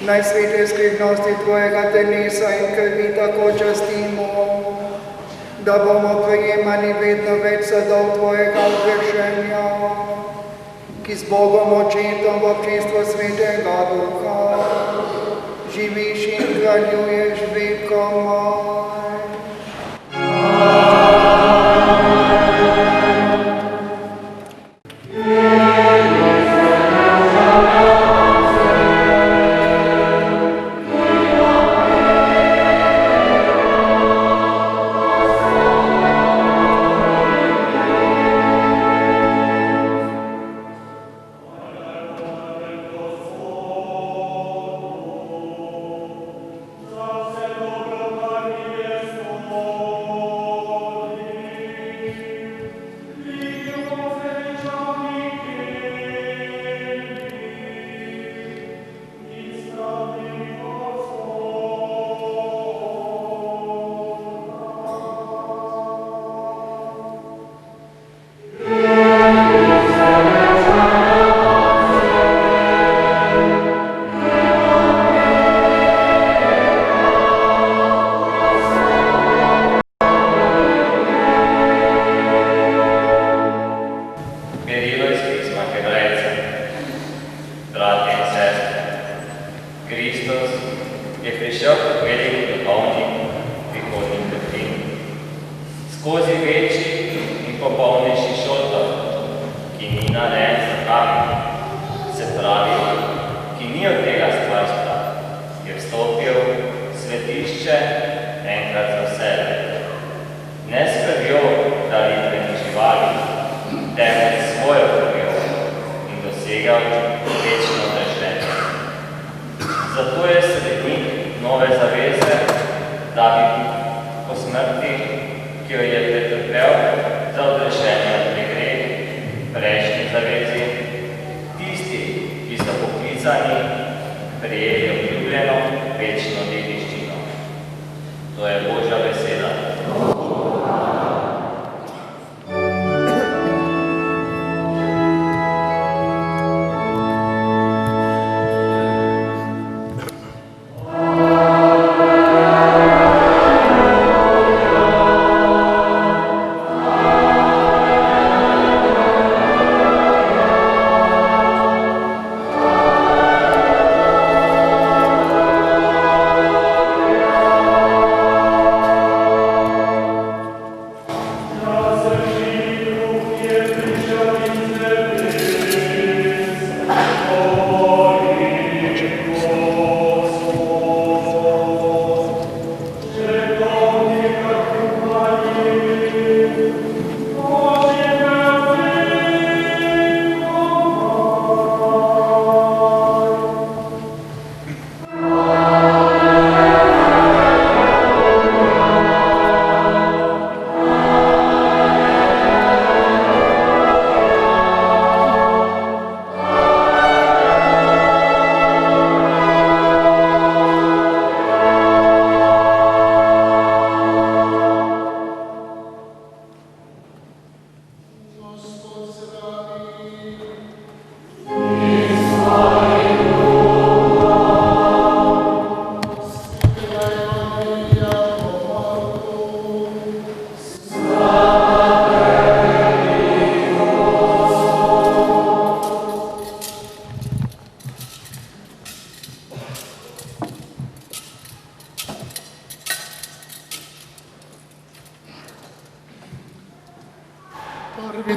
Najsvetej skrivnosti Tvojega telesa in krvi tako častimo, da bomo prejemali vedno več sadov Tvojega odrešenja, ki z Bogom Očetom v občinstvu Svetega Duha živiš in kraljuješ vekomaj.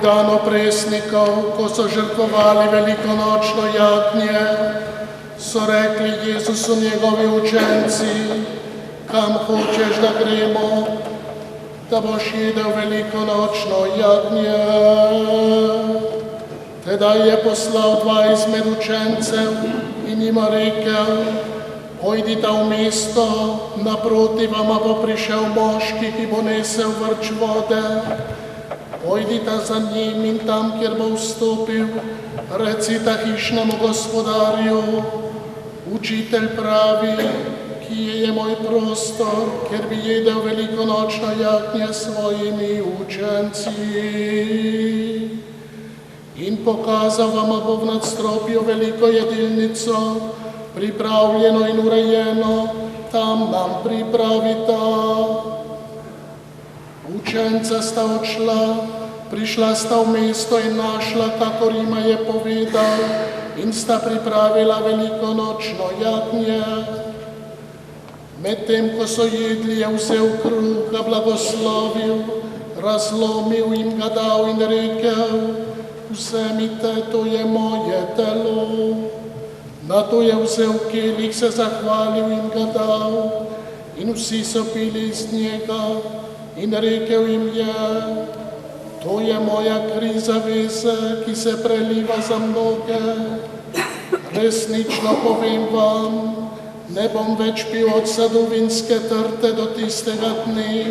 organopresnikov, ko so žrtvovali velikonočno jagnje, so rekli Jezusu njegovi učenci, kam hočeš, da gremo, da boš jedel velikonočno jagnje. Tedaj je poslal 2 izmed učencev in jima rekel, pojdita v mesto, naproti vama bo prišel moški, ki bo nesel vrč vode. Pojdita za njim in tam, kjer bo vstopil, recita hišnemu gospodarju, učitelj pravi, kje je moj prostor, kjer bi jedel velikonočno jagnje s svojimi učenci. In pokazal vama bo v nadstropju veliko jedilnico, pripravljeno in urejeno, tam nam pripravita. Učenca sta odšla, prišla sta v mesto in našla, kakor jima je povedal, in sta pripravila velikonočno jagnje. Medtem, ko so jedli, je vzel kruh, ga blagoslovil, razlomil in ga dal in rekel, vzemite, to je moje telo. Nato je vzel kelih, se zahvalil in ga dal, in vsi so pili iz njega, in rekel jim je, to je moja kri zaveze, ki se preliva za mnoge. Resnično povem vam, ne bom več pil od sadu vinske trte do tistega dne,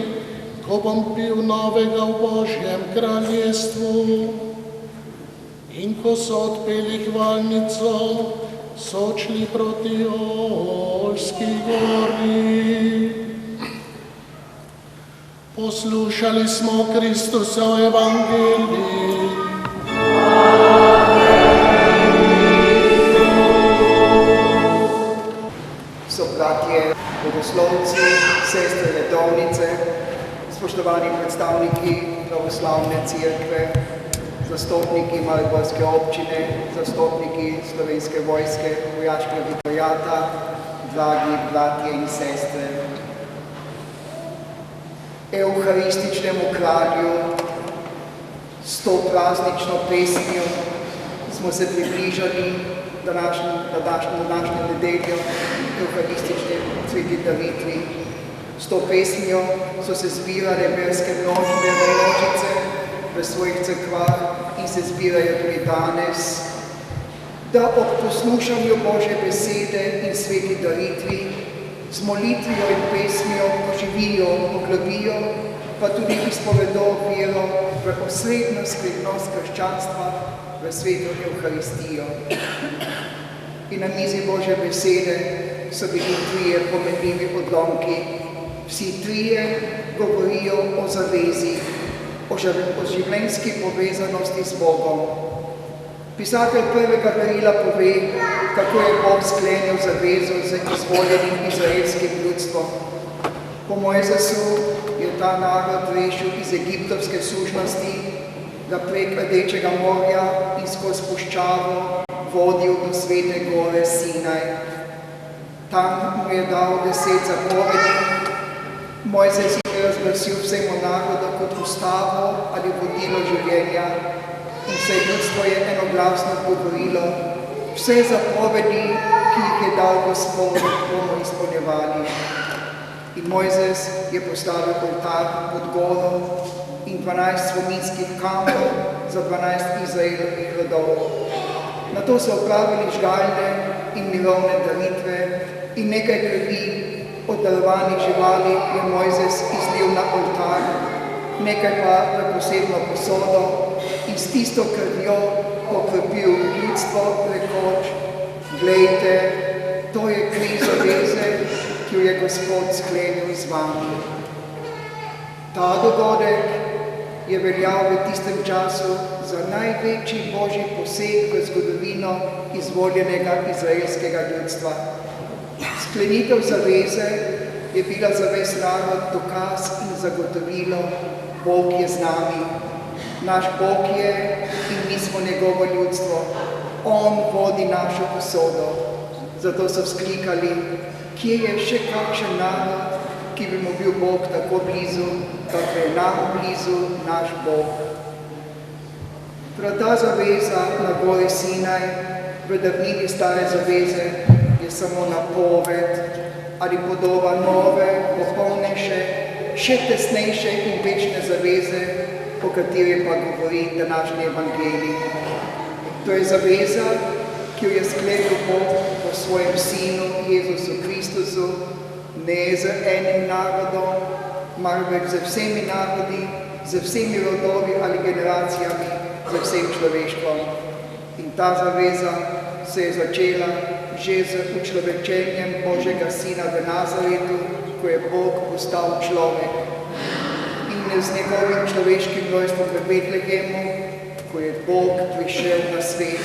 ko bom pil novega v Božjem kraljestvu. In ko so odpeli hvalnico, so odšli proti Olski gori. Poslušali smo Kristusov evangelij. So bratje, bogoslovci, sestre redovnice, spoštovani predstavniki pravoslavne cerkve, zastopniki mariborske občine, zastopniki Slovenske vojske, vojaškega vikariata, dragi bratje in sestre. Evharističnemu kralju s to praznično pesmijo smo se približali današnjo nedeljo evharistične sveti daritvi. S to pesmijo so se zbirale verske množice v svojih cerkvah in se zbirajo tudi danes, da ob poslušanju Božje besede in sveti daritvi z molitvijo in pesmijo poživijo, poglobijo, pa tudi izpovedo vero v osrednjo skrivnost krščanstva, v sveto Evharistijo. In na mizi Božje besede so bili 3 pomenljivi odlomki. Vsi 3 govorijo o zavezi, o življenjski povezanosti z Bogom. Pisatelj prvega darila pove, kako je Bog sklenil zavezo z izvoljenim izraelskim ljudstvom. Po Mojzesu je ta narod rešil iz egiptovske sužnosti, ga prek Rdečega morja in skozi puščavo vodil do svete gore Sinaj. Tam mu je dal 10 zapovedi. Mojzes je razglasil vsemu narodu kot ustavo ali vodilo življenja in vse ljudstvo je enoglasno govorilo, vse zapovedi, ki jih je dal Gospod, bomo izpolnjevali. In Mojzes je postavil oltar pod goro in 12 spominskih kamnov za 12 Izraelovih rodov. Nato so opravili žgalne in mirovne daritve in nekaj krvi od darovanih živali je Mojzes izlil na oltar, nekaj pa v posebno posodo in s tisto krvjo pokrepil ljudstvo, rekoč, glejte, to je kri zaveze, ki jo je Gospod sklenil z vami. Ta dogodek je veljal v tistem času za največji Božji poseg v zgodovino izvoljenega izraelskega ljudstva. Sklenitev zaveze je bila za ves narod dokaz in zagotovilo, Bog je z nami. Naš Bog je in mi smo njegovo ljudstvo. On vodi našo usodo. Zato so vzklikali, kje je še kakšen narod, ki bi mu bil Bog tako blizu, kako je nam blizu naš Bog. Prav ta zaveza na gori Sinaj, v davnini stare zaveze, je samo napoved ali podoba nove, popolnejše, še tesnejše in večne zaveze, o kateri pa govori današnji evangelij. To je zaveza, ki jo je sklenil Bog po svojem Sinu Jezusu Kristusu, ne z enim narodom, marveč z vsemi narodi, z vsemi rodovi ali generacijami, z vsem človeštvom. In ta zaveza se je začela že z učlovečenjem Božjega Sina v Nazaretu, ko je Bog postal človek. In z njegovim človeškim rojstvom v Betlehemu, ko je Bog prišel na svet,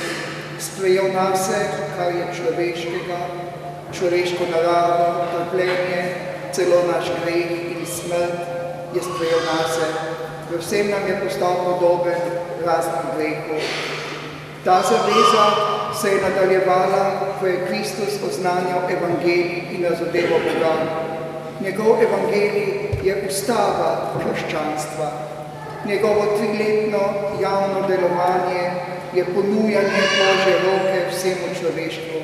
sprejel nase, kar je človeškega, človeško naravo, trpljenje, celo naš greh in smrt je sprejel nase. V vsem nam je postal podoben raznim grehu. Ta zaveza se je nadaljevala, ko je Kristus oznanjal evangelij in razodeval Boga. Njegov evangelij je ustava krščanstva. Njegovo 3-letno javno delovanje je ponujanje Božje roke vsemu človeštvu.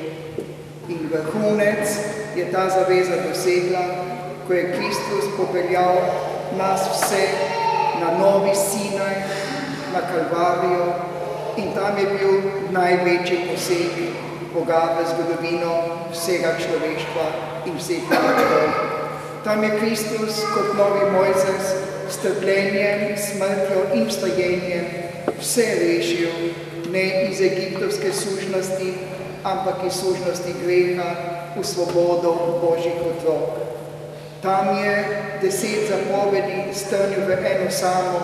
In vrhunec je ta zaveza dosegla, ko je Kristus popeljal nas vse na novi Sinaj, na Kalvarijo, in tam je bil največji poseg Boga v zgodovino vsega človeštva in vseh narodov. Tam je Kristus kot novi Mojzes s trpljenjem, smrtjo in vstajenjem vse rešil, ne iz egiptovske sužnosti, ampak iz sužnosti greha v svobodo Božjih otrok. Tam je 10 zapovedi strnil v eno samo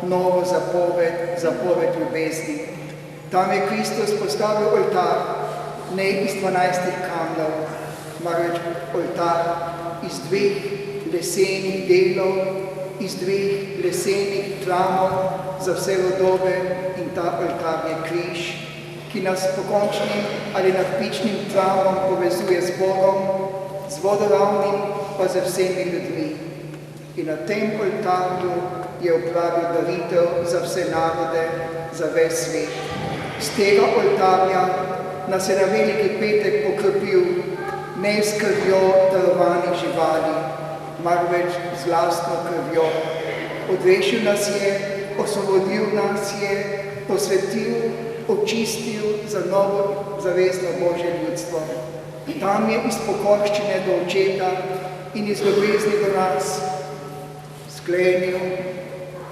novo zapoved, zapoved ljubezni. Tam je Kristus postavil oltar, ne iz 12 kamnov, marveč oltar iz 2 lesenih delov, iz 2 lesenih tramov za vse rodove, in ta oltar je križ, ki nas pokončnim ali nadpičnim tramom povezuje z Bogom, z vodoravnim pa z vsemi ljudmi. In na tem oltarju je opravil daritev za vse narode, za ves svet. Z tega oltarja nas je na veliki petek pokrpil ne s krvjo darovanih živali, marveč z lastno krvjo. Odrešil nas je, osvobodil nas je, posvetil, očistil za novo zavestno Božje ljudstvo. Tam je iz pokorščine do Očeta in iz ljubezni do nas sklenil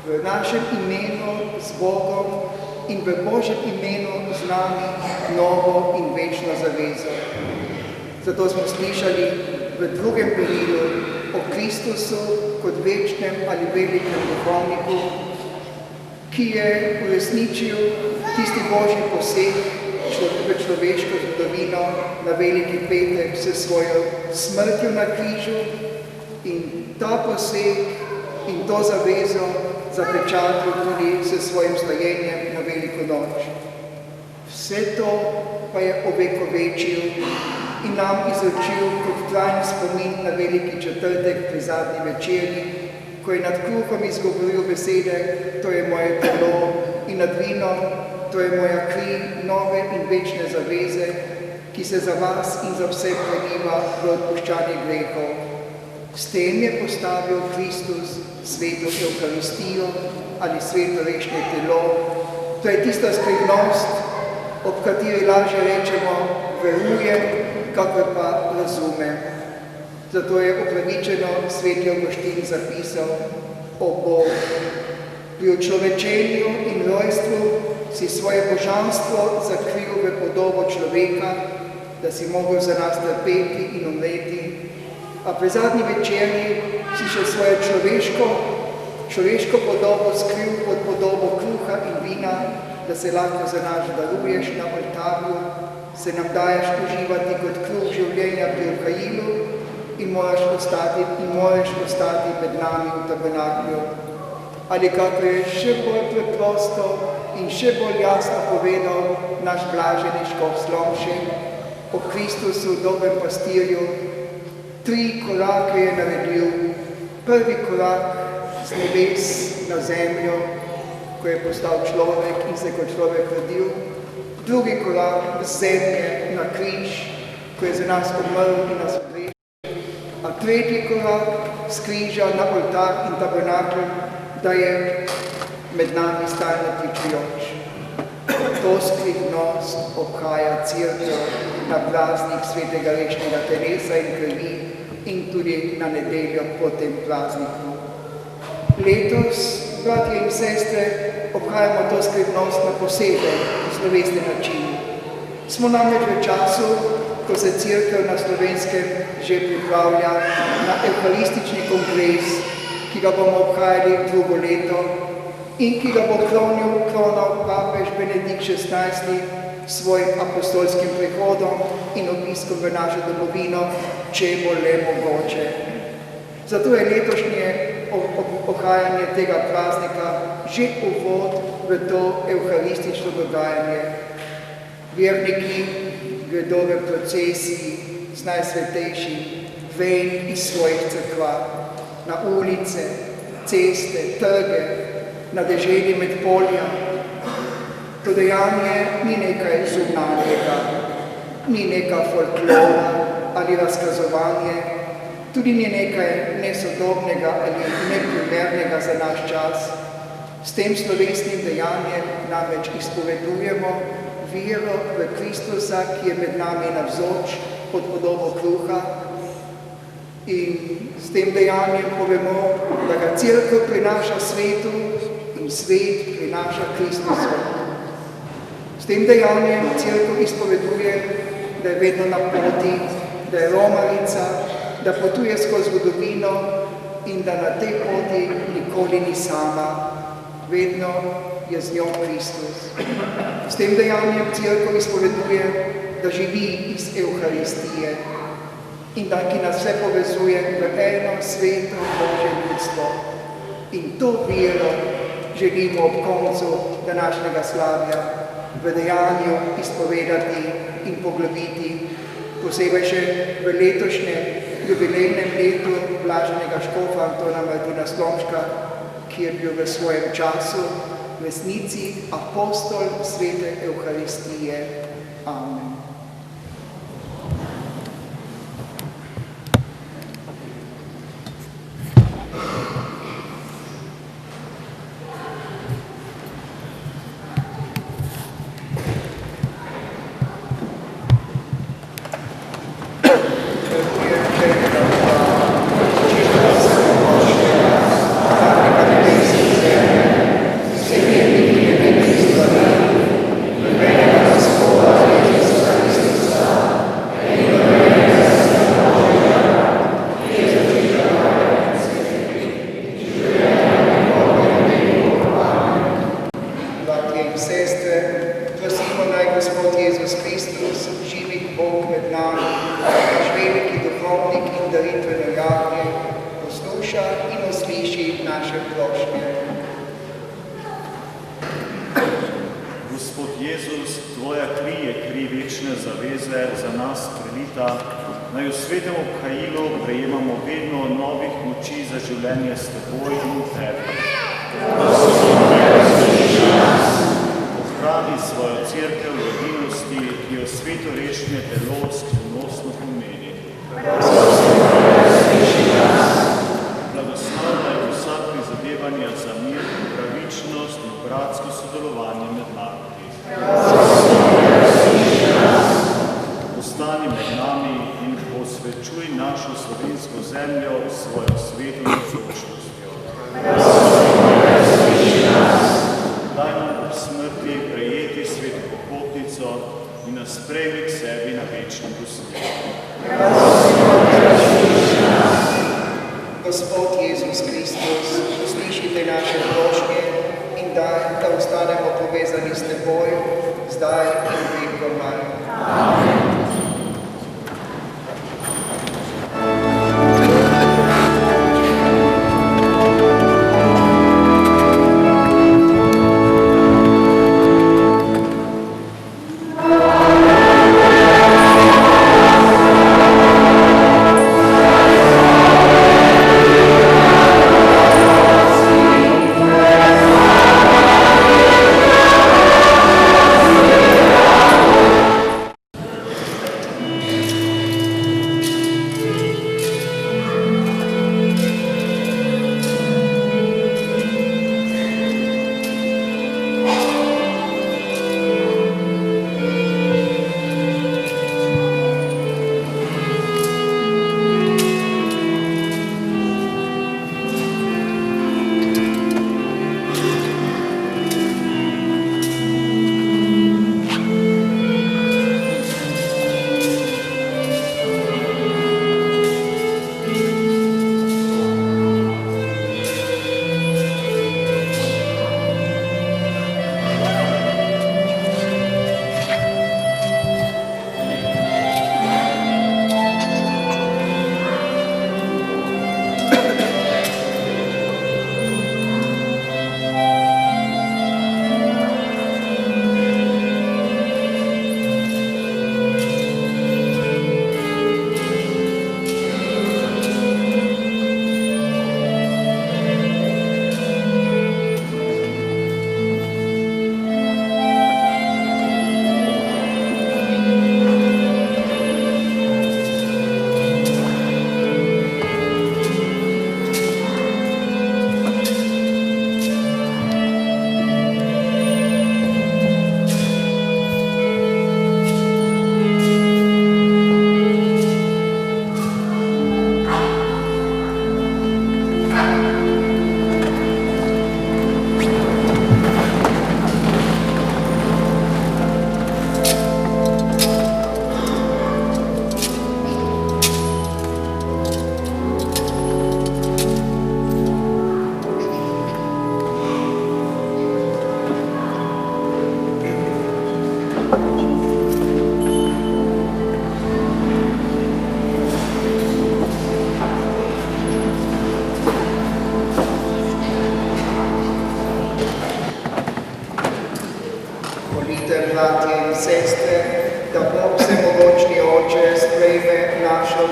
v našem imenu z Bogom in v Božjem imenu z nami novo in večno zavezo. Zato smo slišali v drugem berilu o Kristusu kot večnem ali velikem duhovniku, ki je uresničil tisti Božji poseg v človeško zgodovino na veliki petek s svojo smrtjo na križu, in ta poseg in to zavezo zapečatil tudi s svojim stajenjem na veliko noč. Vse to pa je ovekovečil in nam izročil kot trajni spomin na veliki četrtek pri zadnji večerji, ko je nad kruhom izgovoril besede: to je moje telo, in nad vinom: to je moja kri nove in večne zaveze, ki se za vas in za vse preliva v odpuščanje grehov. S tem je postavil Kristus sveto Evkaristijo ali sveto rešnje telo. To je tista skrivnost, ob kateri lažje rečemo verujem, kakor pa razumem. Zato je upravičeno sveti Avguštin zapisal: o Bog, pri učlovečenju in rojstvu si svoje božanstvo zakril v podobo človeka, da si mogel za nas trpeti in umreti, a pri zadnji večerji si še svojo človeško podobo skril pod podobo kruha in vina, da se lahko za nas daruješ na oltarju, se nam daješ uživati kot kruh življenja pri Euharilu in moraš ostati med nami v tabernaklju. Ali kako je še bolj preprosto in še bolj jasno povedal naš blaženi škof Slomšek o Kristusu, dobrem pastirju. 3 korake je naredil. Prvi korak z nebes na zemljo, ko ko je postal človek in se kot človek rodil, drugi korak z zemlje na križ, ko je za nas umrl in nas odrešil, a tretji korak z križa na oltar in tabernakel, da je med nami stalno pričujoč. To skrivnost obhaja Cerkev na praznik svetega rešnega telesa in krvi in tudi na nedeljo po tem prazniku. Letos, bratje in sestre, obhajamo to skrivnost na poseben, slovesni način. Smo namreč v času, ko se Cerkev na Slovenskem že pripravlja na evharistični kongres, ki ga bomo obhajali drugo leto in ki ga bo kronal papež Benedikt XVI s svojim apostolskim prihodom in obiskom v našo domovino, če bo le mogoče. Zato je letošnje obhajanje tega praznika že uvod v to evharistično dogajanje. Verniki gredo v procesiji z najsvetejšim ven iz svojih cerkva, na ulice, ceste, trge, na deželi med polja. To dejanje ni nekaj zunanjega, ni neka folklora ali razkazovanje, tudi ni nekaj nesodobnega ali neprimernega za naš čas. S tem slovesnim dejanjem namreč izpovedujemo vero v Kristusa, ki je med nami navzoč pod podobo kruha, in s tem dejanjem povemo, da ga Cerkev prinaša svetu in svet prinaša Kristusu. S tem dejanjem Cerkev izpoveduje, da je vedno na poti, da je romarica, da potuje skozi zgodovino in da na tej poti nikoli ni sama, vedno je z njo Kristus. S tem dejanjem Cerkev izpoveduje, da živi iz Evharistije in da ki nas vse povezuje v eno sveto Božje ljudstvo. In to vero želimo ob koncu današnjega slavja v dejanju izpovedati in poglobiti, posebej še v letošnjem jubilejnem letu blaženega škofa Antona Martina Slomška, ki je bil v svojem času v resnici apostol svete Evharistije. Amen.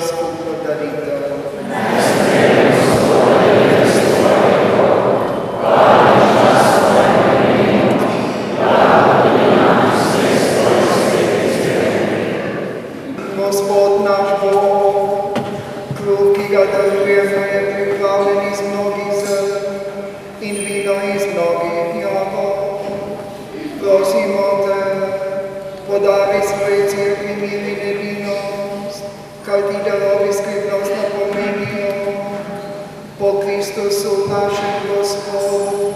skupno daritev. Gospod naš Bog, kruh, ki ga darujemo, je pripravljen iz mnogih zrn in vino iz mnogih jagod. Prosimo te, podari svoji cerkvi mir in edinost, kar ti darovi skrivnost napomenijo, po Kristusu našem Gospodu.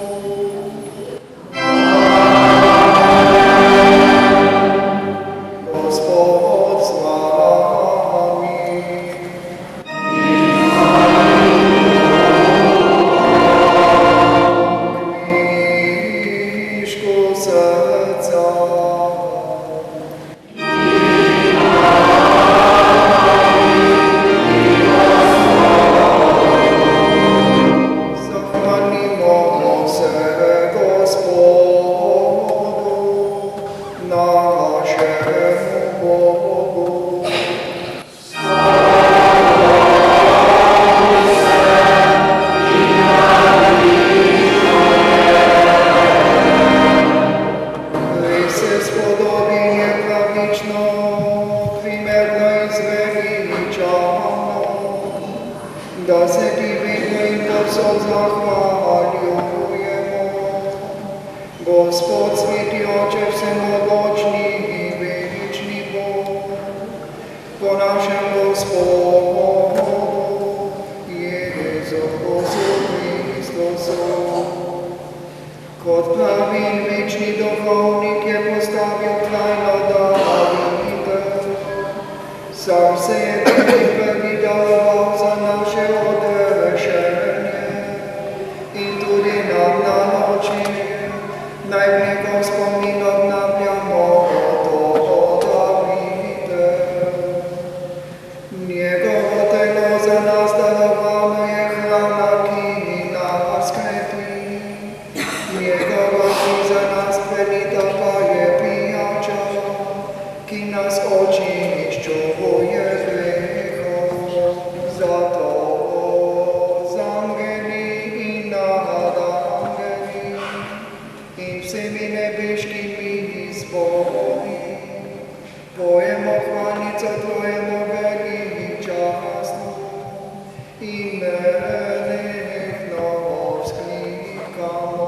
Da se ti vedno in povsod zahvaljujemo. Gospod, sveti Oče, vsemogočni in velični Bog, po našem Gospodu Jezu Kristusu, kot pravi in večni duhovnik je postavil trajno daritev. Sam se je tudi prvi daroval za naše odrešenje in tudi nam naločil, naj v njegov spomin obnavljamo to daritev. Njegovo telo za nas darovano je hrana, ki nas krepi, njegova kri za nas prelita pa je pijača, ki nas očiščuje grehov. Zato z angeli in nad angeli in vsemi nebeškimi zbori pojemo hvalnico tvojemu veličastvu in nenehno vzklikamo.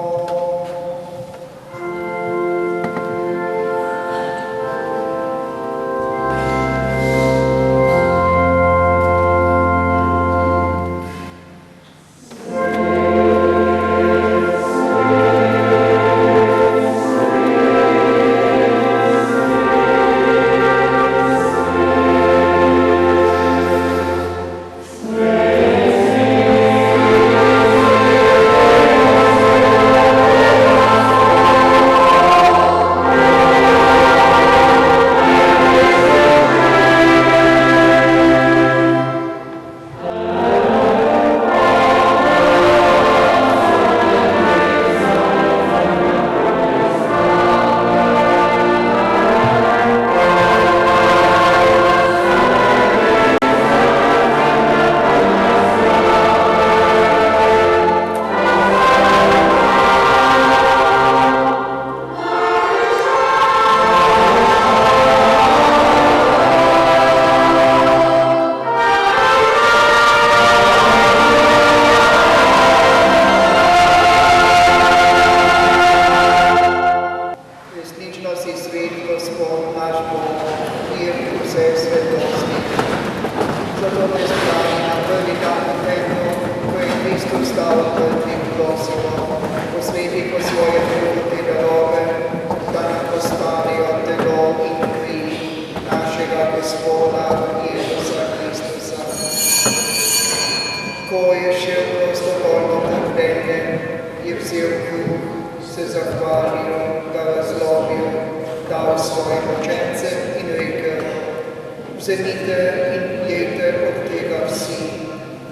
Vzemite in jejte od tega vsi,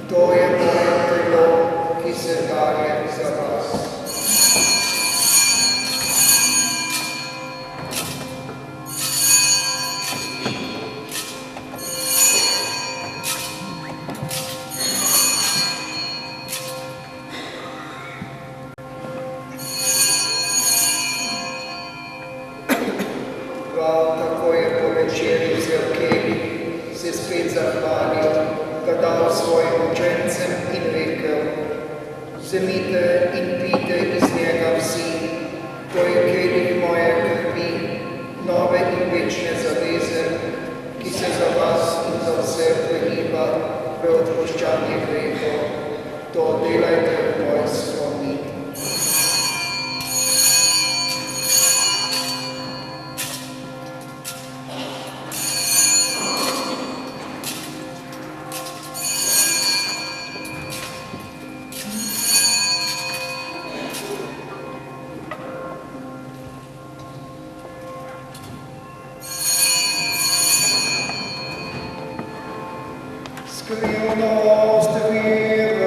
to je moje telo, ki se daje za vas. Vzemite in pijte iz njega vsi, to je kelih moje krvi, nove in večne zaveze, ki se za vas in za vse preliva v odpuščanje grehov. To delajte v moj spomin. Skrivnost vere.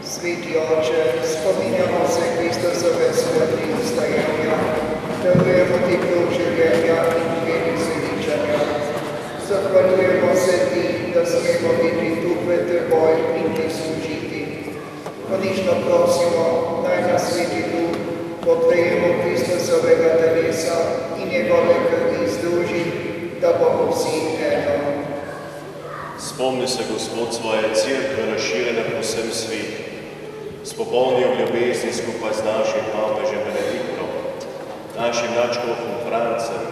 Sveti Oče, spominjamo se Kristusove smrti in vstajanja, darujemo ti kruh življenja in veli zveličanja. Zahvaljujemo se ti, da smemo biti tu pred teboj in ti služiti. Ponižno prosimo, naj nas Sveti Duh po prejemu Kristusovega telesa in njegove krvi združi, da bomo vsi eno. Spomni se, Gospod, svoje cerkve razširjene po vsem svetu. Spopolni v ljubezni skupaj z našim papežem Benediktom, našim nadškofom Francem,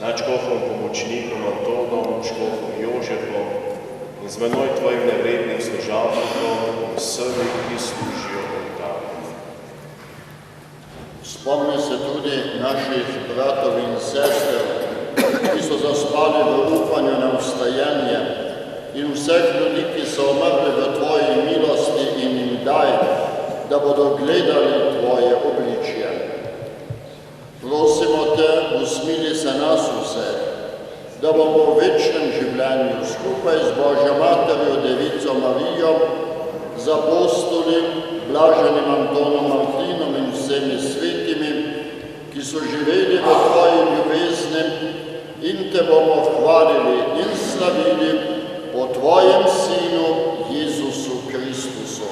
nadškofom pomočnikom Antonom, škofom Jožefom in z menoj tvojim nevrednim služabnikom in vsemi, ki služijo oltarju. Spomni se tudi naših bratov in sester, ki so zaspali v upanju na vstajanje, in vseh ljudi, ki so umrli v tvoji milosti, in jim daj, da bodo gledali tvoje obličje. Prosimo te, usmili se nas vseh, da bomo v večnem življenju skupaj z Božjo Materjo, Devico Marijo, z apostoli, blaženim Antonom Martinom in vsemi svetimi, ki so živeli v tvoji ljubezni, in te bomo hvalili in slavili po tvojem Sinu, Jezusu Kristusu.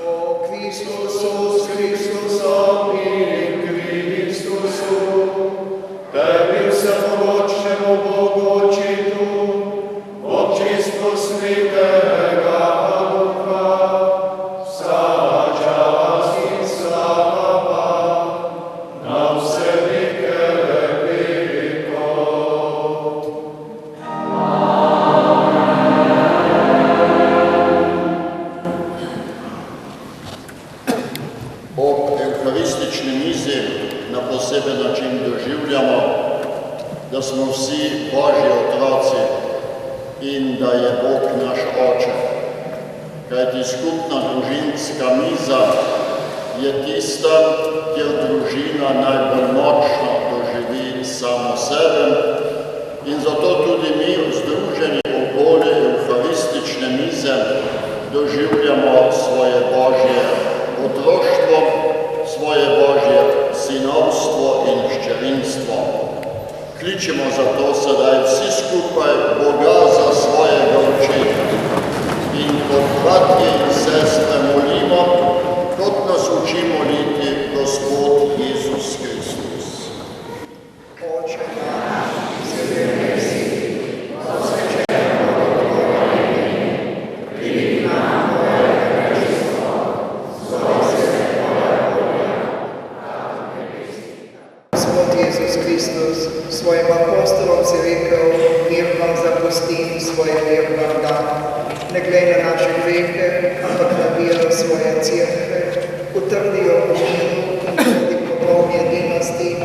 O Christus, Christusom in Christusu, tebi vsemogočnemu Bogu Očitu, v občinstvu Svetega Duha, vsa čast in slava na vse veke. Ob evharistični mizi na poseben način doživljamo, da smo vsi Božji otroci in da je Bog naš Oče. Kajti skupna družinska miza je tista, kjer družina najbolj močno doživi samo sebe, in zato tudi mi, združeni okoli evharistične mize, doživljamo svoje Božje otroštvo, svoje Božje sinovstvo in hčerinstvo. Kličemo zato sedaj vsi skupaj Boga za svojega očeta in kot bratje in sestre molimo, kot nas uči moliti Gospod Jezus Kristus. Oče naš, ki si posvečeno tvoje ime, pridi k nam tvoje kraljestvo, zgodi se tvoja volja, kakor v nebesih. Gospod Jezus Kristus svojim apostolom si rekel, mir vam zapustim, svoje mir vam dam. Ne glej na naše grehe, ampak na vero svoje cerkve, utrdi jo v miru in trdi popolni edinosti,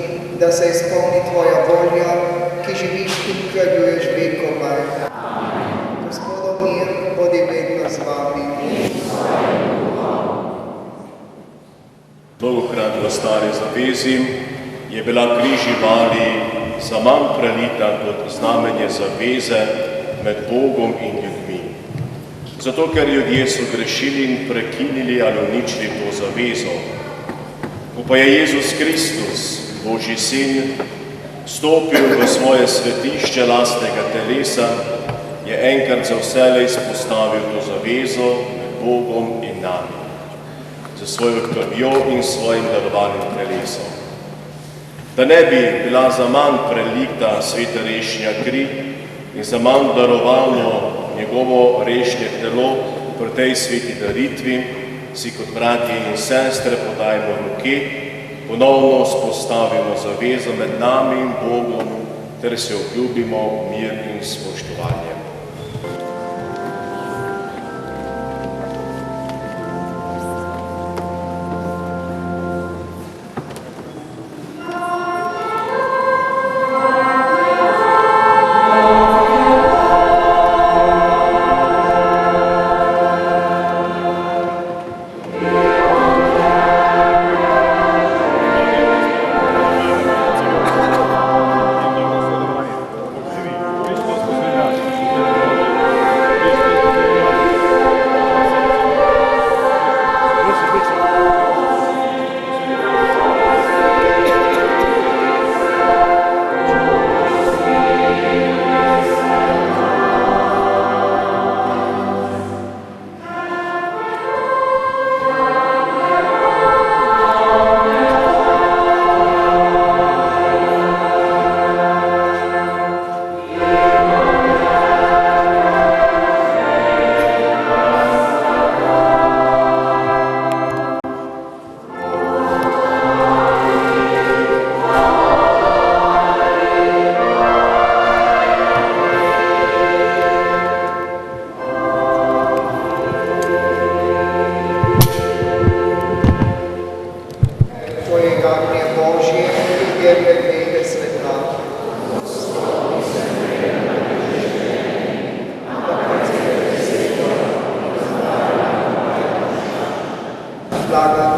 da se izpolni tvoja volja, ki živiš in kraljuješ vekomaj. Gospodov mir, bodi vedno z vami. Dolgokrat v stari zavezi je bila kri živali zaman prelita kot znamenje zaveze med Bogom in ljudmi. Zato, ker ljudje so grešili in prekinili ali uničili to zavezo. Ko pa je Jezus Kristus, Božji sin, stopil v svoje svetišče lastnega telesa, je enkrat za vselej izpostavil to zavezo med Bogom in nami, za svojo krvjo in svojim darovanim telesom. Da ne bi bila za manj prelita sveta rešnja kri in za manj darovano njegovo rešnje telo pri tej sveti daritvi, si kot bratje in sestre podajmo roke, ponovno vzpostavimo zavezo med nami in Bogom ter se obljubimo v mir in spoštovanje.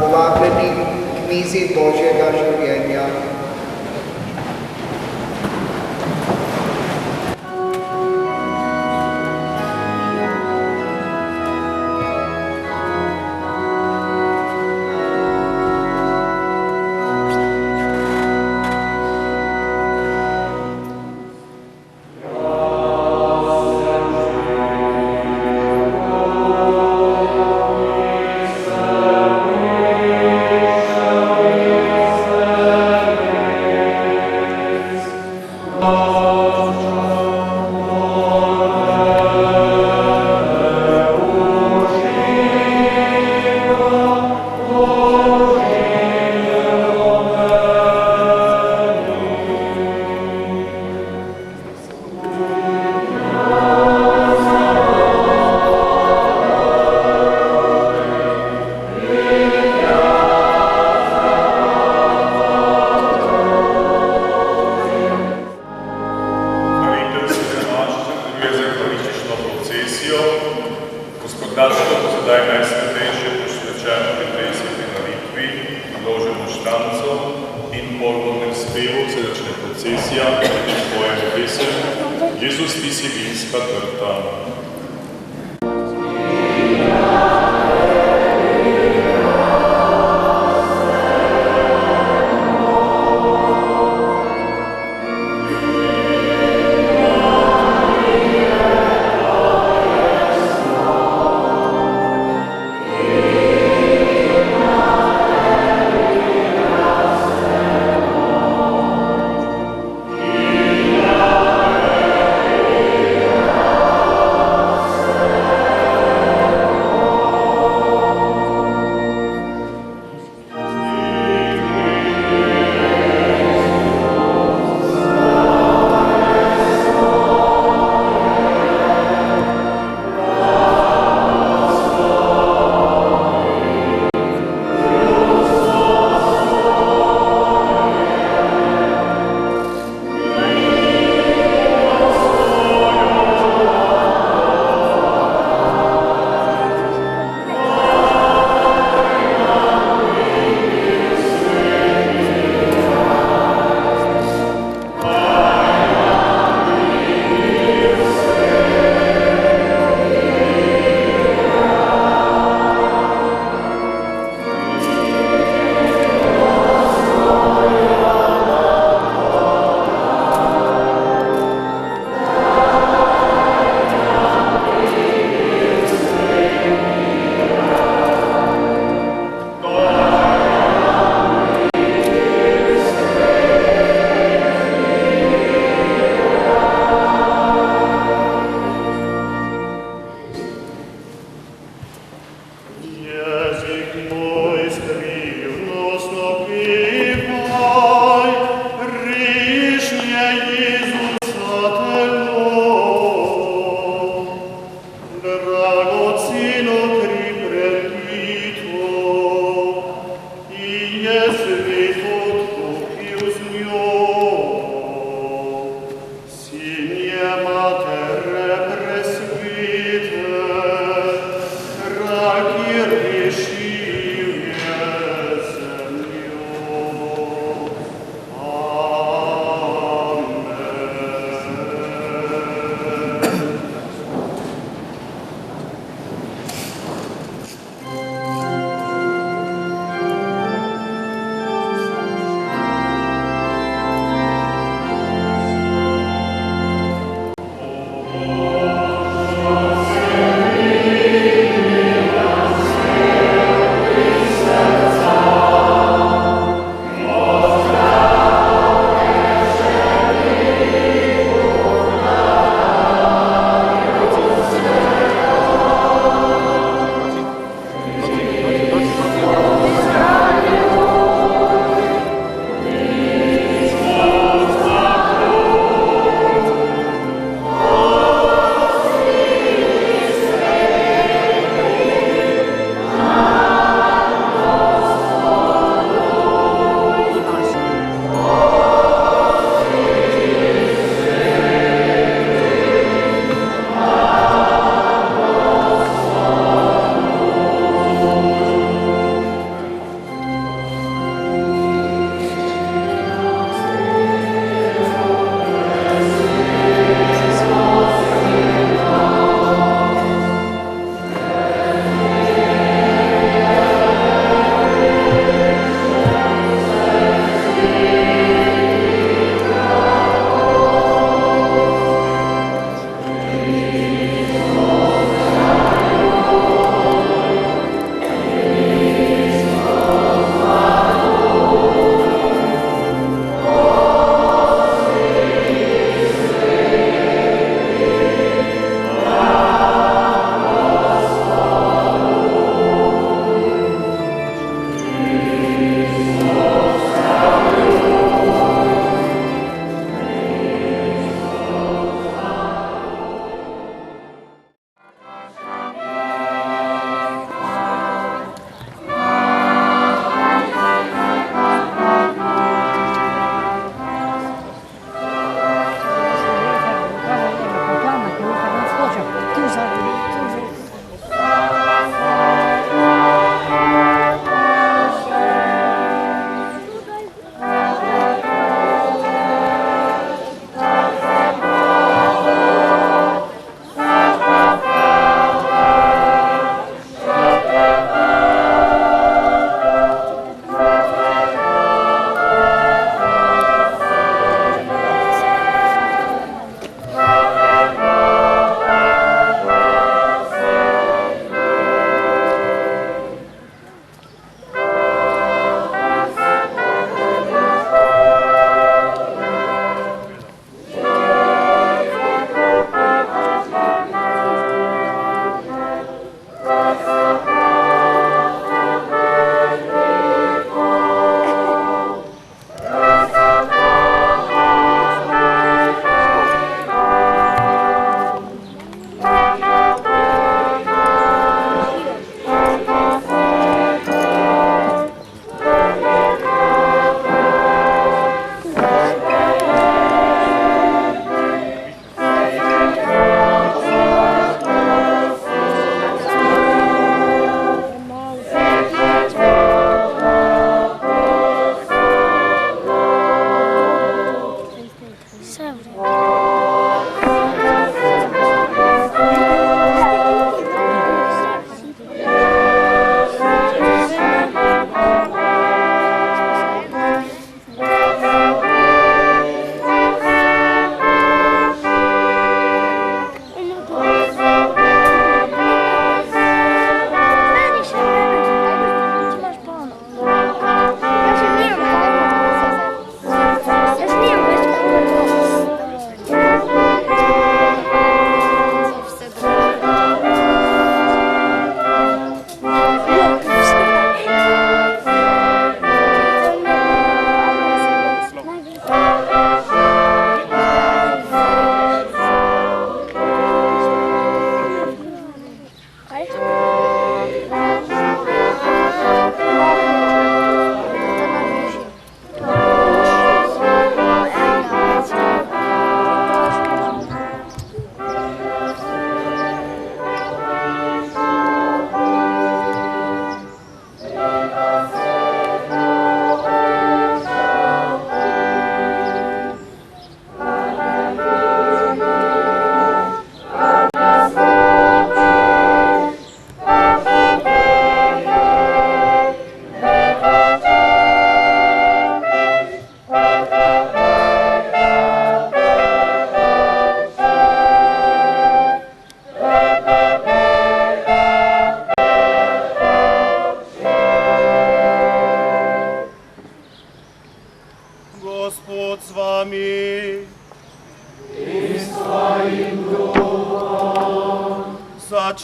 Povabljeni k mizi Božjega življenja. Gospodarstvo bo sedaj najsvetejše posvečeno pri tej sveti daritvi, vloženo štanco in po urnem spevu se začne procesija in pojemo pesem Jezus, ti si vinska trta.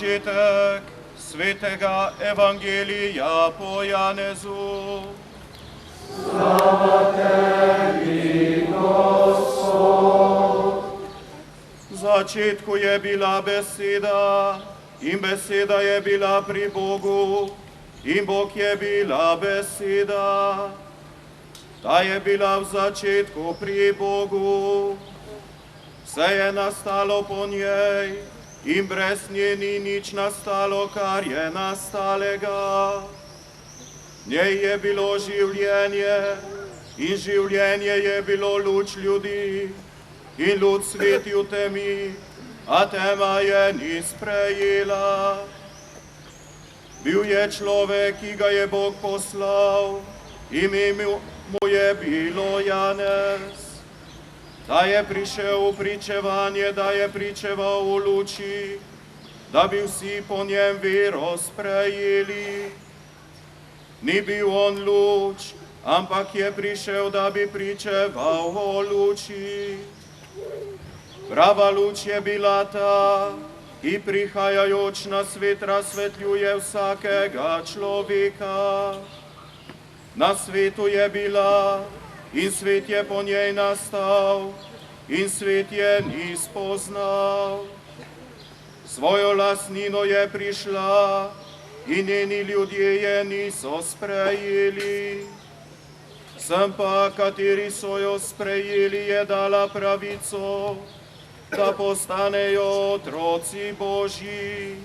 Začetek svetega Evangelija po Janezu. Slava tebi, Gospod. V začetku je bila beseda in beseda je bila pri Bogu in Bog je bila beseda. Ta je bila v začetku pri Bogu. Vse je nastalo po njej in brez nje ni nič nastalo, kar je nastalega. V njej je bilo življenje in življenje je bilo luč ljudi in luč sveti v temi, a tema je ni sprejela. Bil je človek, ki ga je Bog poslal, ime mu je bilo Janez. da je prišel v pričevanje, da je pričeval v luči, da bi vsi po njem vero sprejeli. Ni bil on luč, ampak je prišel, da bi pričeval o luči. Prava luč je bila ta, ki prihajajoč na svet razsvetljuje vsakega človeka. Na svetu je bila in svet je po njej nastal in svet je ni spoznal. Svojo lastnino je prišla in njeni ljudje je niso sprejeli. Sem pa, kateri so jo sprejeli, je dala pravico, da postanejo otroci Božji.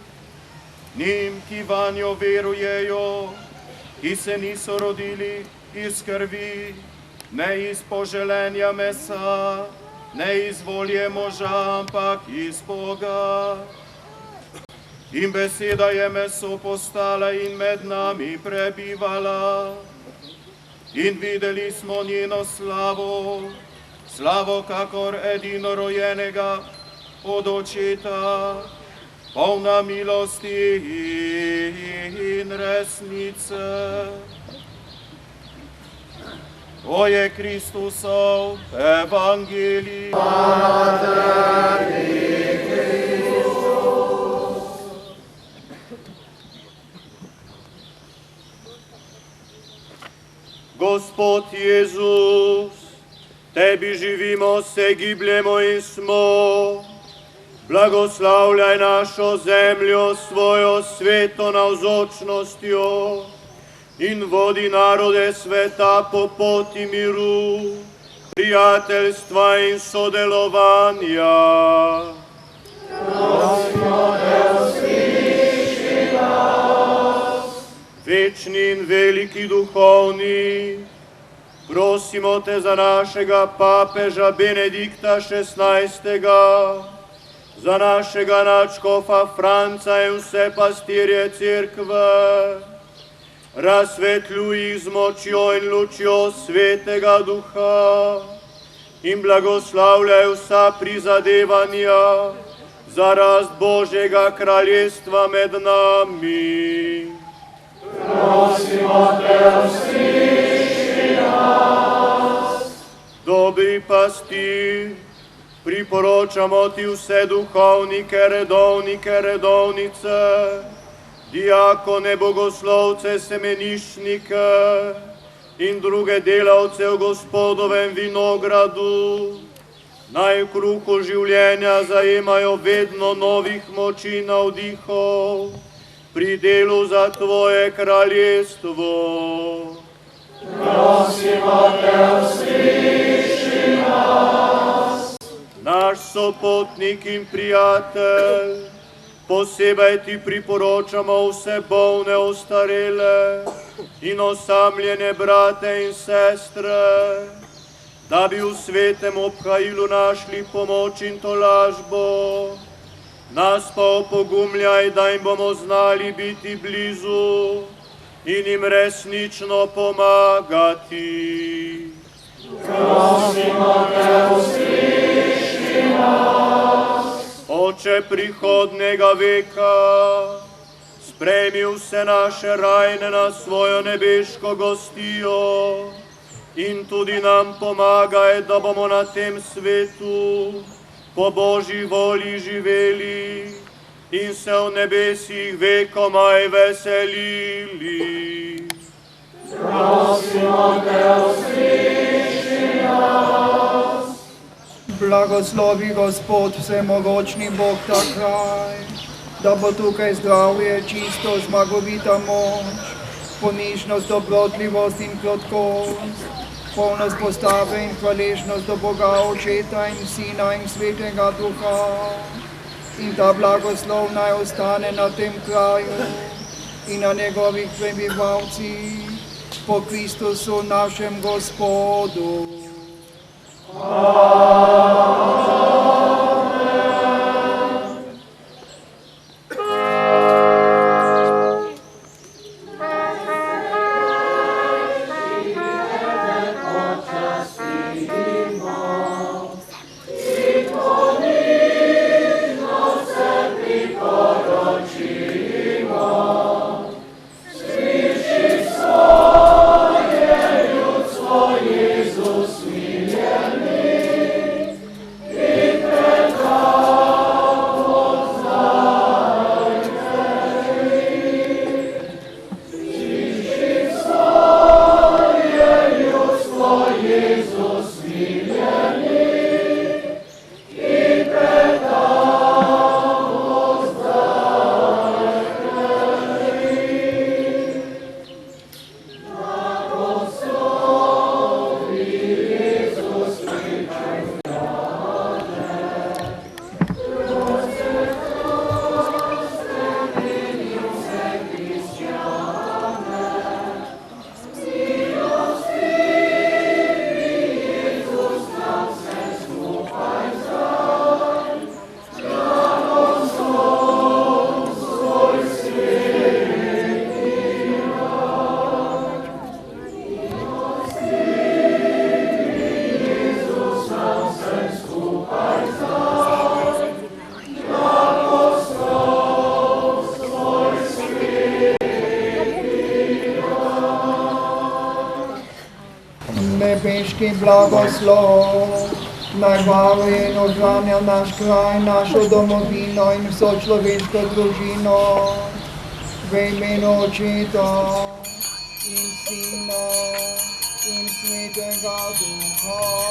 Njim, ki vanjo verujejo, ki se niso rodili iz krvi, ne iz poželenja mesa, ne iz volje moža, ampak iz Boga. In beseda je meso postala in med nami prebivala. In videli smo njeno slavo, slavo kakor edinorojenega od očeta, polna milosti in resnice. To je Kristusov evangelij. Gospod Jezus, Tebi živimo, se gibljemo in smo. Blagoslavljaj našo zemljo svojo sveto navzočnostjo in vodi narode sveta po poti miru, prijateljstva in sodelovanja. Prosimo te, usliši nas. Večni in veliki duhovni, prosimo te za našega papeža Benedikta XVI., za našega nadškofa Franca in vse pastirje cerkve. Razsvetljuj jih z močjo in lučjo Svetega Duha in blagoslavljaj vsa prizadevanja za rast Božjega kraljestva med nami. Prosimo te, usliši nas. Dobri pastir, priporočamo ti vse duhovnike, redovnike, redovnice, diakone, bogoslovce, semeniščnike in druge delavce v Gospodovem vinogradu. Naj v kruhu življenja zajemajo vedno novih moči in navdihov pri delu za tvoje kraljestvo. Prosimo te, usliši nas. Naš sopotnik in prijatelj, posebej ti priporočamo vse bolne, ostarele in osamljene brate in sestre, da bi v svetem obhajilu našli pomoč in tolažbo. Nas pa opogumljaj, da jim bomo znali biti blizu in jim resnično pomagati. Prosimo te, usliši nas. Oče prihodnega veka, sprejmi vse naše rajne na svojo nebeško gostijo in tudi nam pomagaj, da bomo na tem svetu po Božji volji živeli in se v nebesih vekomaj veselili. Prosimo te, usliši nas. Blagoslovi Gospod vsemogočni Bog ta kraj, da bo tukaj zdravje, čisto, zmagovita moč, ponižnost, dobrotljivost in krotkost, polnost postave in hvaležnost do Boga Očeta in Sina in Svetega Duha. In ta blagoslov naj ostane na tem kraju in na njegovih prebivalcih po Kristusu našem Gospodu. Božki blagoslov, naj varuje in ohranja naš kraj, našo domovino in vso človeško družino, v imenu Očeta in Sina in Svetega Duha.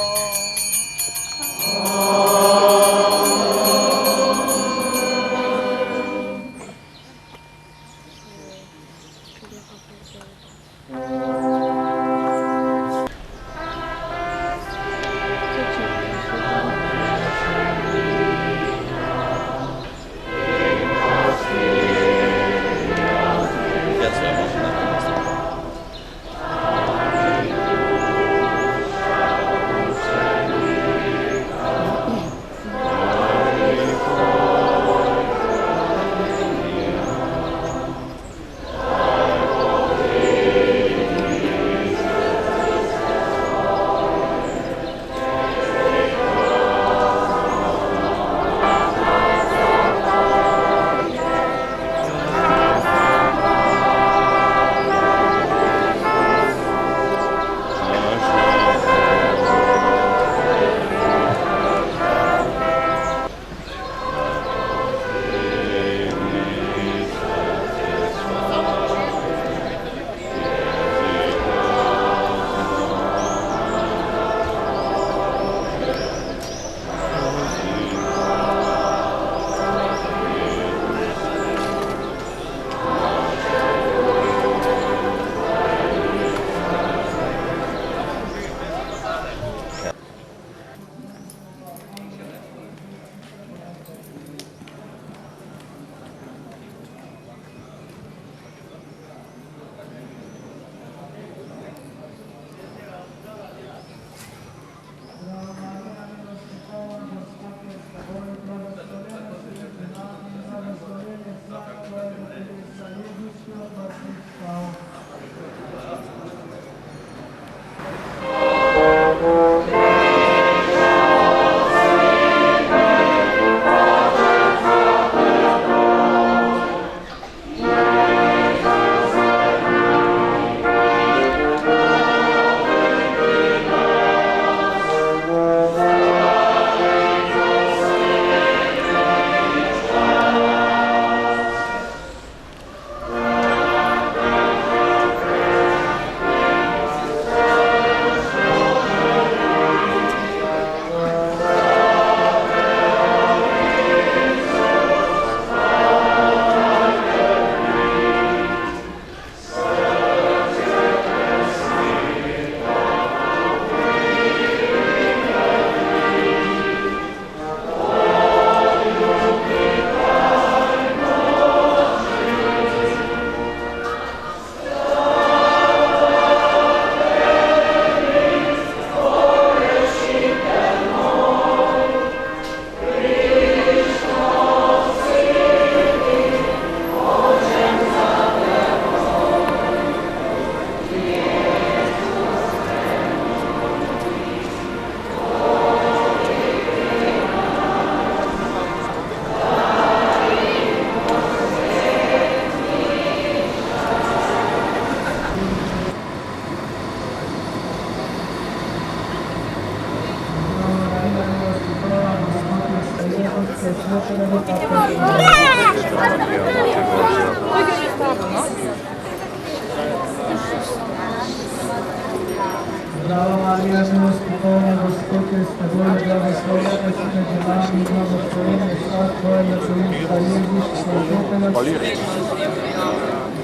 Zdrava Marija, milost polna, Gospod je s teboj, blagoslovljena si med ženami in blagoslovljen je plod tvojega telesa, Jezus, Svetoga.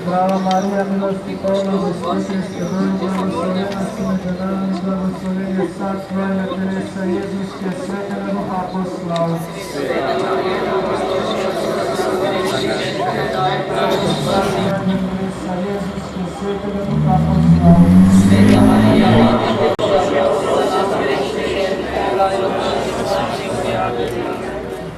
Zdrava Marija, milost polna, Gospod je s teboj, blagoslovljena si med ženami in blagoslovljen je plod tvojega telesa, Jezus, ki je Svetega Duha poslal. Sveta Marija, Svetega Duha poslal. Sveta Marija,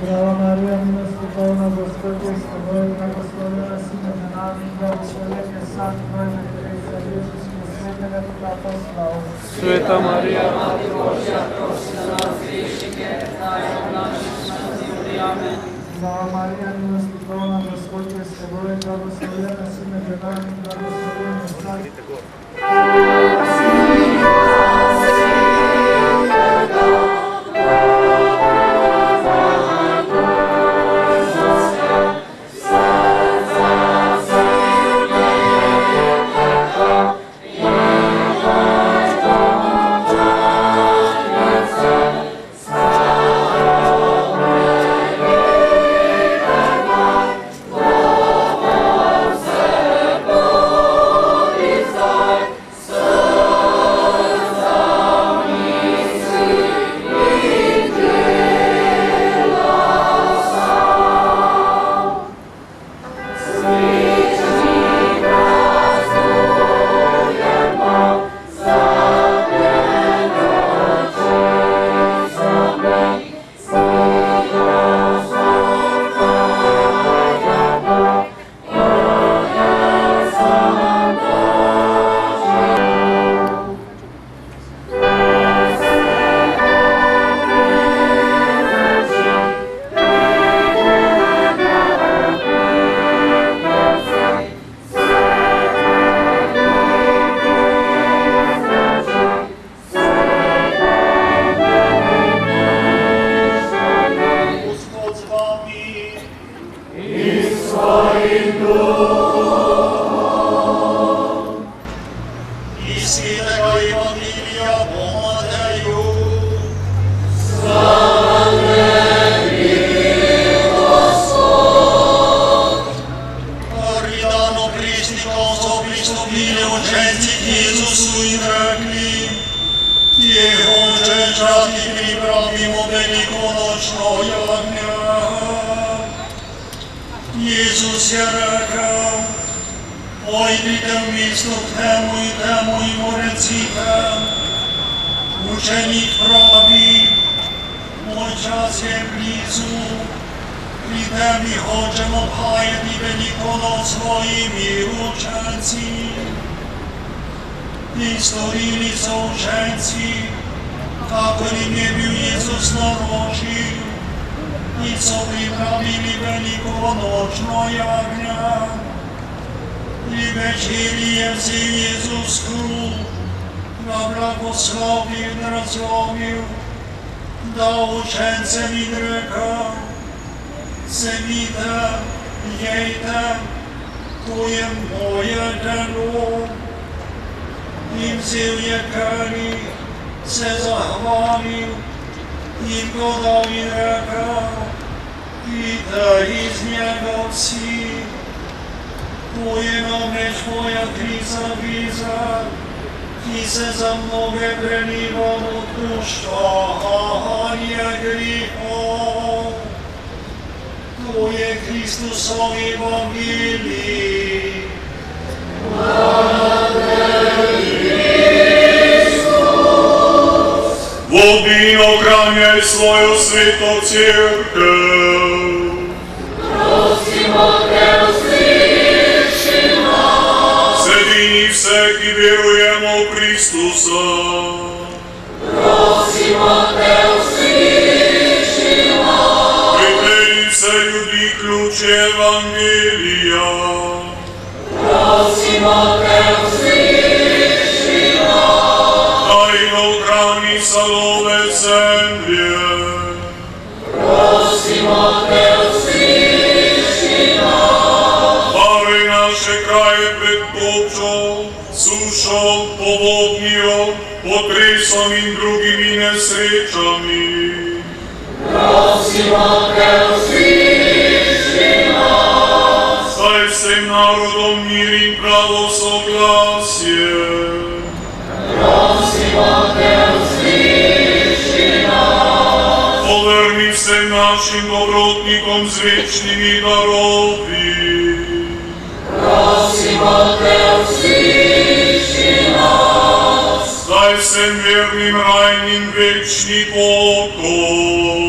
Zdrava Marija, milosti polna, Gospod je s teboj, blagoslovljena si med ženami in blagoslovljen je plod tvojega telesa, Jezus, ki je Svetega Duha poslal. Sveta Marija, Mati Božja, prosi za nas grešnike, zdaj in v naši smrti. Amen. Zdrava Marija, milosti polna, Gospod je s teboj, blagoslovljena si med ženami in blagoslovljen je plod tvojega telesa, Jezus, ki je Svetega Duha poslal. Iz Svetega Evangelija po Mateju. Prvi dan obrestnikov so pristopili učenci k Jezusu in rekli: je hoče čati pripravimo velikonočno jagnje. Jezus je rekel: pojdite v mesto k temu in mu recite: učenik pravi, moj čas je blizu, pri tebi hočem obhajati veliko noč s svojimi učenci. In storili so učenci, kakor jim je bil Jezus naročil, in so pripravili veliko nočno jagnje. Pri večeri je vzel Jezus kruh, ga blagoslovil in razlomil, dal učencem in rekel: vzemite, jejte, to je moje telo. In vzel je kari, se zahvalil in ga dal in rekel: pijte iz njega vsi, to je namreč moja kri zaveza, ki se za mnoge preliva v odpuščanje grehov. To je Kristusov evangelij. Bog bi ohranjaj svojo sveto cerkev. Prosimo te, usliši nas. Sredini vse, ki verujemo v Kristusa. Prosimo te, usliši nas. Pripelji vse ljudi ključ evangelija. Prosimo te, usliši nas. Daj ohrani salove zemlje. Prosimo te, usliši nas. Varuj naše kraje pred točo, sušo, povodnjo, potresom in drugimi nesrečami. Prosimo te, usliši nas. Daj vsem narodom mir in pravo soglasje. Prosimo te, usliši nas. Povrni vsem našim dobrotnikom z večnimi darovi. Prosimo te, usliši nas. Daj vsem vernim rajnim večni pokoj.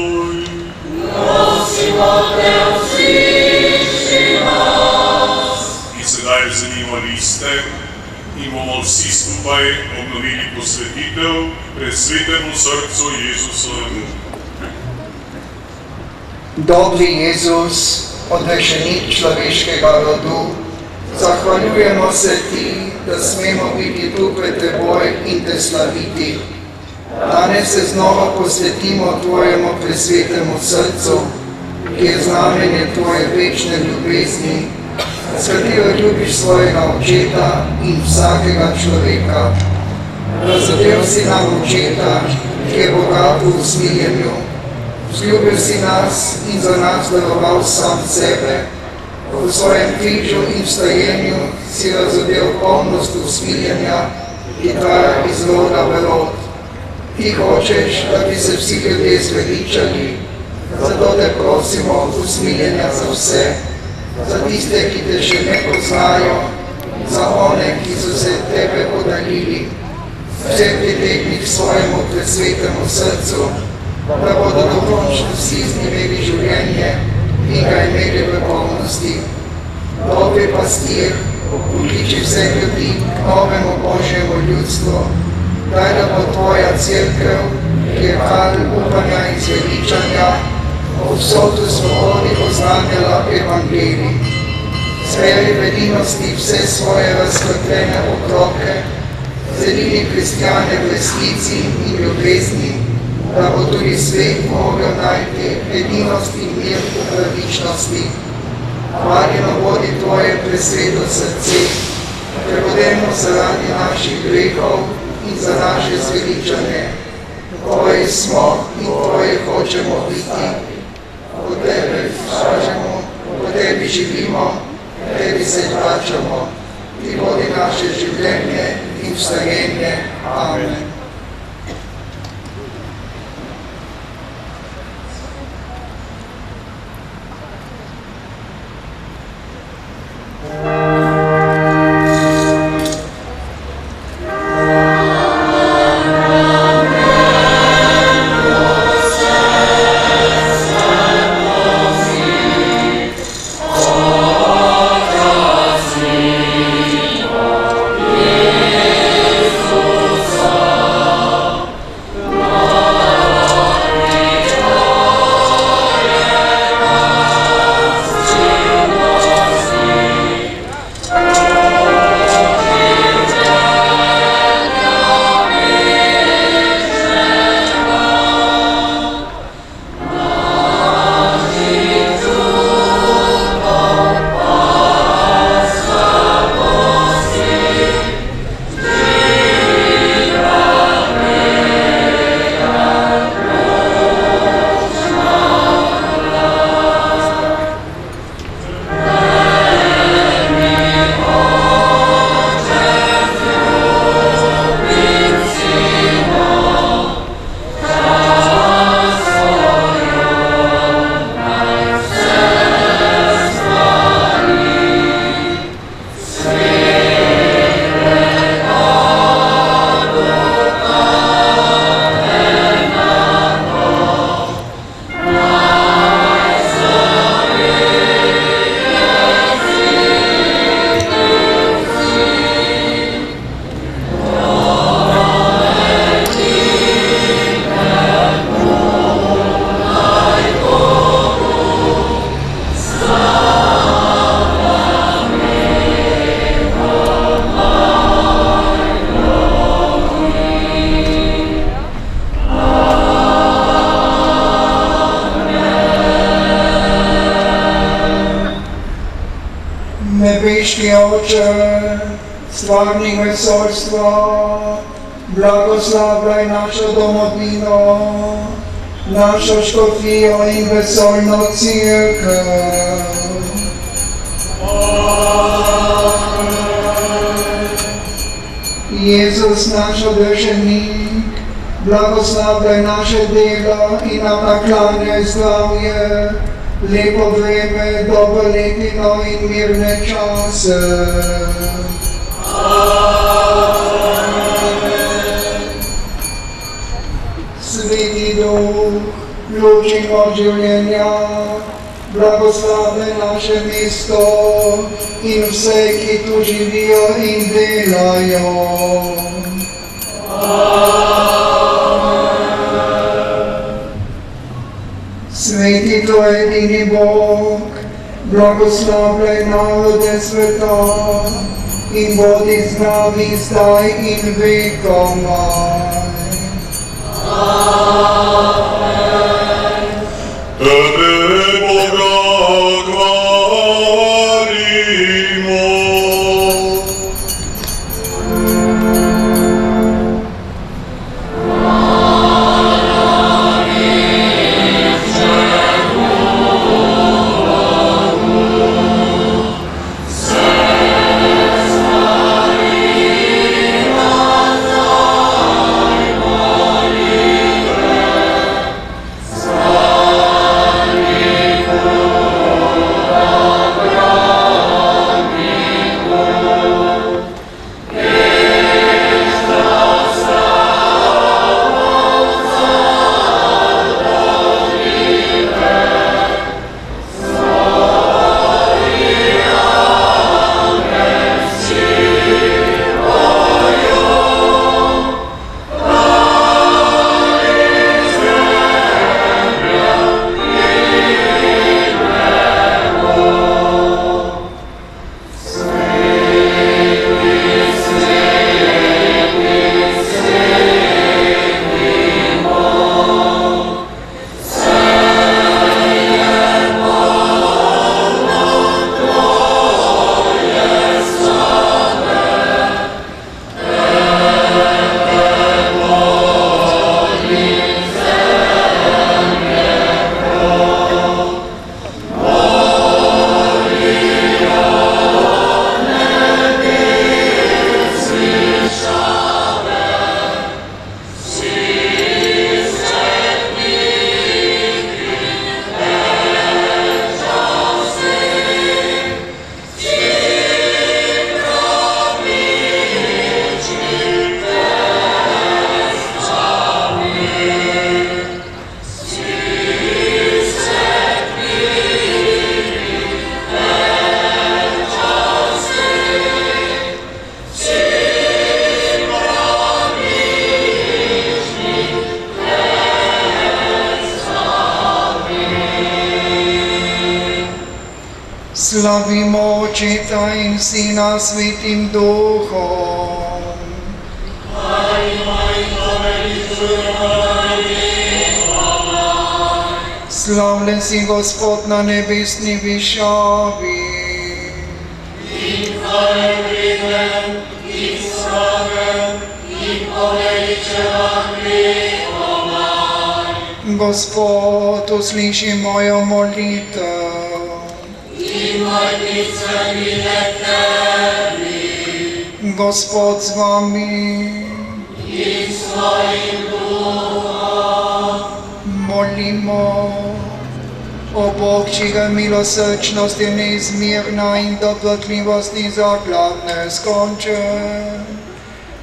Prosimo te, usliši nas. In sedaj vzemimo liste in bomo vsi skupaj obnovili posvetitev presvetemu srcu Jezusovemu. Dobri Jezus, odrešenik človeškega rodu, zahvaljujemo se Ti, da smemo biti tu pred Teboj in Te slaviti. Danes se znova posvetimo Tvojemu presvetemu srcu, ki je znamenje Tvoje večne ljubezni, s katero ljubiš svojega očeta in vsakega človeka. Razodel si nam očeta, ki je bogat v usmiljenju. Vzljubil si nas in za nas daroval sam sebe. V svojem križu in vstajenju si razodel polnost usmiljenja, ki traja iz roda v rod. Ti hočeš, da bi se vsi ljudje zveličali, zato te prosimo usmiljenja za vse, za tiste, ki te še ne poznajo, za one, ki so se tebe oddaljili. Vse pritegni k svojemu presvetemu srcu, da bodo dokončno vsi z njim imeli življenje in ga imeli v polnosti. Dobri pastir, pokliči vse ljudi k novemu Božjemu ljudstvu, daj da bo Tvoja cerkev, ki je hal upanja in zveličanja, povsod v svobodi oznanjala evangelij. Zberi v edinosti vse svoje razsvetljene otroke, zedini kristjane v resnici in ljubezni, da bo tudi svet mogel najti edinost in mir v pravičnosti. hvaljeno vodi Tvoje presveto srce, prebudemo zaradi naših grehov in za naše zveličanje. Tvoji smo in Tvoji hočemo biti. Po Tebe kažemo, po Tebi živimo, Tebi se vračamo. Ti vodi naše življenje in vstajenje. Amen. Nebeški Oče, stvarnik vesoljstva, blagoslavljaj našo domovino, našo škofijo in vesoljno cerkev. Jezus, naš odrešenik, blagoslavljaj naše delo in nam naklanjaj zdravje, lepo vreme, dobro letino in mirne čase. Sveti Duh, luč in moč življenja, blagoslavljaj naše mesto in vse, ki tu živijo in delajo. Sveti to edini Bog, blagoslavljaj narode sveta in bodi z nami zdaj in vekomaj. Tebe, Boga, hvalimo. Amen. Slavimo Očeta in Sina Svetim Duhom. Slavljen si Gospod na nebesni višavi. Gospod, usliši mojo molitev. Gospod z vami. Molimo. O Bog, čiga milosrčnost je neizmerna in dobrotljivosti za glavne skonče.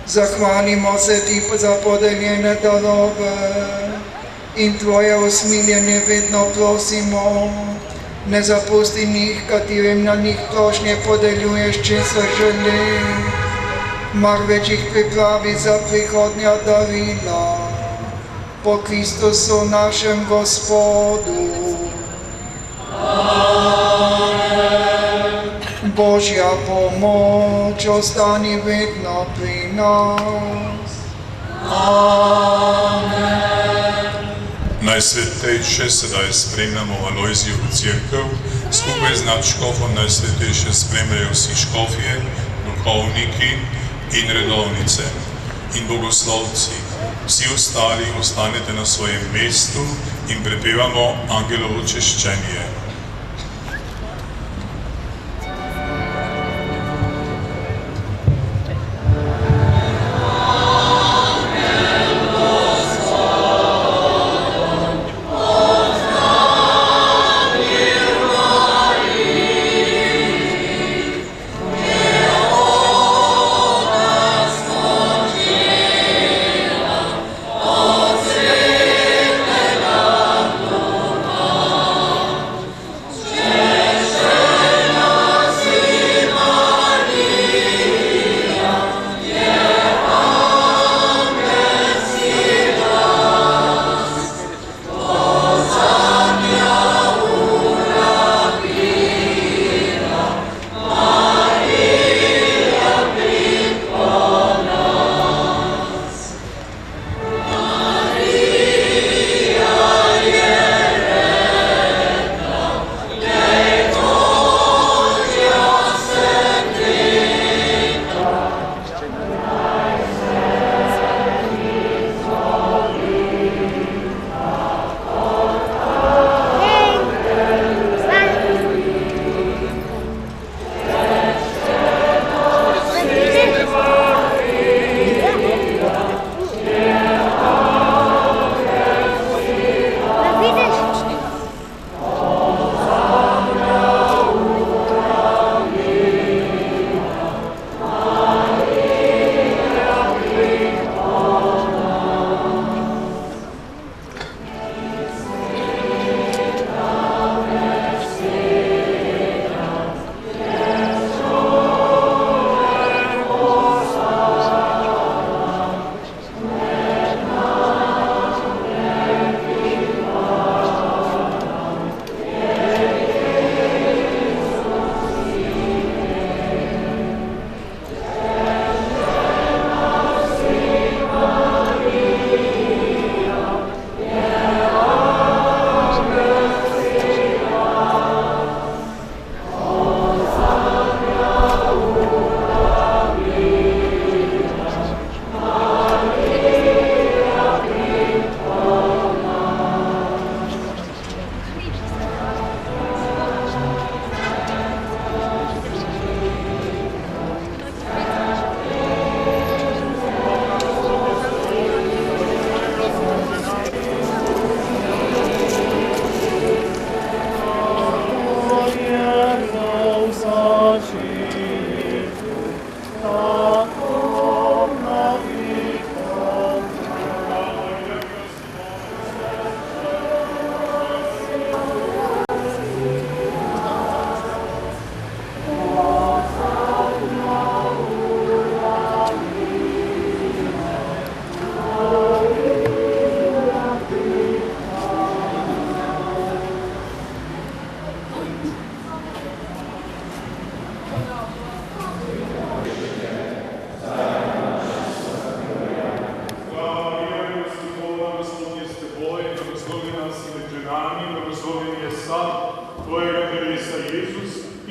Zahvalimo se ti za podeljene darove in tvoje usmiljenje vedno prosimo. Ne zapusti njih, katerim na njih prošnje podeljuješ, če se želi, marveč jih pripravi za prihodnja darila. Po Kristusu našem Gospodu. Božja pomoč ostani vedno pri nas. Najsvetejše sedaj spremljamo Alojzijevo cerkev, skupaj z nadškofom najsvetejše spremljajo vsi škofje, duhovniki in redovnice in bogoslovci. Vsi ostali ostanete na svojem mestu in prepevamo Angelovo češčenje.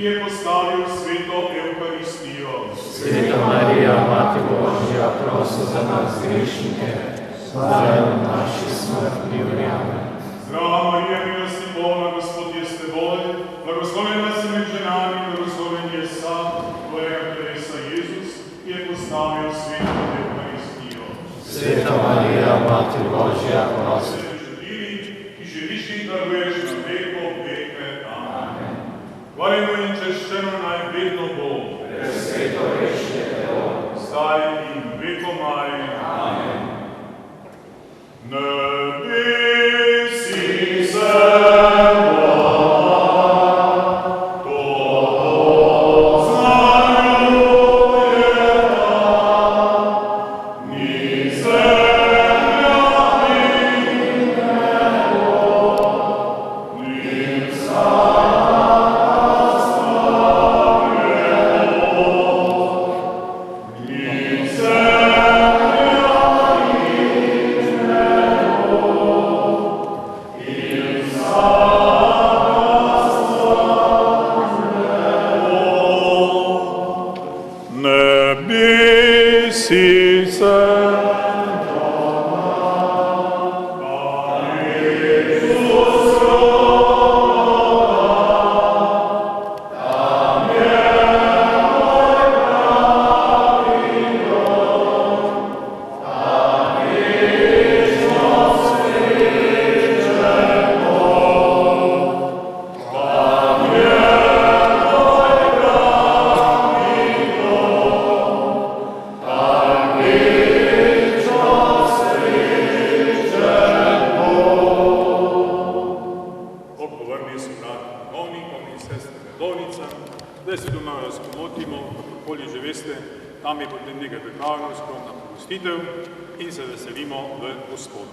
ki je postavil sveto Evkaristijo. Sveta Marija, Mati Božja, prosi za nas grešnike, zdaj in v naši smrtni uri. Amen. Zdrava Marija, milosti polna, Gospod je s teboj, blagoslovljena si med ženami, blagoslovljen je sad tvojega telesa Jezus, ki je postavil sveto Evkaristijo. Sveta Marija, Mati Božja, prosi. Ki živiš in daruješ na veko veke. Amen. Hvaljeno in češčeno naj vedno bo. Presveto rešite telo. Zdaj in vekomaj. Amen. Nebesi se in se veselimo v Gospodu.